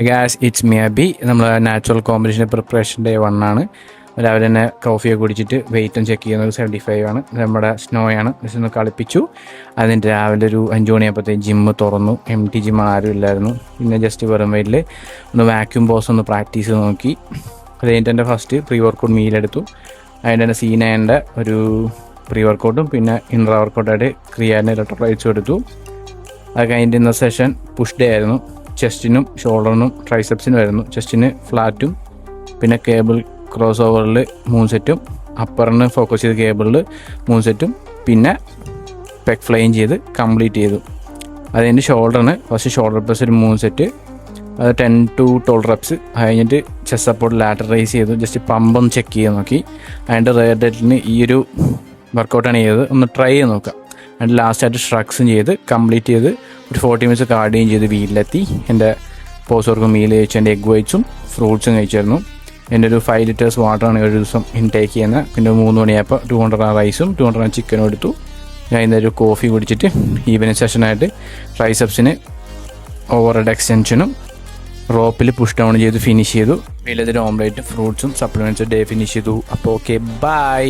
Gas it's me Abi. നമ്മൾ natural combination preparation day 1 ആണ്. രാവിലെ തന്നെ കോഫിയൊക്കെ കുടിച്ചിട്ട് വെയിറ്റും ചെക്ക് ചെയ്യുന്നത് 75 ആണ്. നമ്മുടെ സ്നോയാണ്. ജസ്റ്റ് ഒന്ന് കളിപ്പിച്ചു. അതിൻ്റെ രാവിലെ ഒരു 5 മണിയാകുമ്പോഴത്തേക്ക് ജിമ്മ് തുറന്നു. empty ജിം ആരും ഇല്ലായിരുന്നു. പിന്നെ ജസ്റ്റ് വെറും വെയിറ്റിൽ ഒന്ന് വാക്യൂം ബോസ് ഒന്ന് പ്രാക്ടീസ് ചെയ്ത് നോക്കി. അത് കഴിഞ്ഞിട്ട് എൻ്റെ ഫസ്റ്റ് പ്രീ വർക്കൗട്ട് മീലെടുത്തു. അതിൻ്റെ തന്നെ സീനേൻ്റെ ഒരു പ്രീ വർക്കൗട്ടും പിന്നെ ഇൻട്രാ വർക്കൗട്ടായിട്ട് ക്രിയാറ്റിൻ ഇലക്ട്രോലൈറ്റ്സും എടുത്തു. അത് കഴിഞ്ഞിട്ട് ഇന്ന സെഷൻ പുഷ് ഡേ ആയിരുന്നു. ചെസ്റ്റിനും ഷോൾഡറിനും ട്രൈസെപ്സിനും ആയിരുന്നു. ചെസ്റ്റിന് ഫ്ലാറ്റും പിന്നെ കേബിൾ ക്രോസ് ഓവറിൽ 3 സെറ്റും അപ്പറിന് ഫോക്കസ് ചെയ്ത് കേബിളിൽ 3 സെറ്റും പിന്നെ പെഗ് ഫ്ലൈയും ചെയ്ത് കംപ്ലീറ്റ് ചെയ്തു. അതിൻ്റെ ഷോൾഡറിന് ഫസ്റ്റ് ഷോൾഡർ പ്രസ് ഒരു 3 സെറ്റ്, അത് 10 to 12 റെപ്സ്. കഴിഞ്ഞിട്ട് ചെസ്റ്റ് സപ്പോർട്ട് ലാറ്റർ റൈസ് ചെയ്തു. ജസ്റ്റ് പമ്പൊന്ന് ചെക്ക് ചെയ്ത് നോക്കി. അതിൻ്റെ റെയർ ഡേറ്റിന് ഈ ഒരു വർക്കൗട്ടാണ് ചെയ്തത്. ഒന്ന് ട്രൈ ചെയ്ത് നോക്കാം. അതിൻ്റെ ലാസ്റ്റായിട്ട് ഷ്രക്സും ചെയ്ത് കംപ്ലീറ്റ് ചെയ്ത് ഒരു 40 മിനിറ്റ്സ് കാർഡിയും ചെയ്ത് വീട്ടിലെത്തി. എൻ്റെ പോസ്റ്റ് വർക്ക് മീൽ കഴിച്ചു. എൻ്റെ എഗ് വൈറ്റ്സും ഫ്രൂട്ട്സും കഴിച്ചായിരുന്നു. എൻ്റെ ഒരു 5 liters വാട്ടറാണ് ഒരു ദിവസം ഇൻടേക്ക് ചെയ്യുന്നത്. പിന്നെ 3 മണിയായപ്പോൾ 200 gram റൈസും 200 gram ചിക്കനും എടുത്തു. ഞാൻ ഇന്നൊരു കോഫി കുടിച്ചിട്ട് ഈവനിങ് സെഷനായിട്ട് ട്രൈസെപ്സിന് ഓവർ ഹെഡ് എക്സ്റ്റൻഷനും റോപ്പിൽ പുഷ് ഡൗൺ ചെയ്ത് ഫിനിഷ് ചെയ്തു. വീട്ടിലൊരു ഓംലേറ്റ് ഫ്രൂട്ട്സും സപ്ലിമെൻറ്റ്സും ഡേ ഫിനിഷ് ചെയ്തു. അപ്പോൾ ഓക്കെ, ബൈ.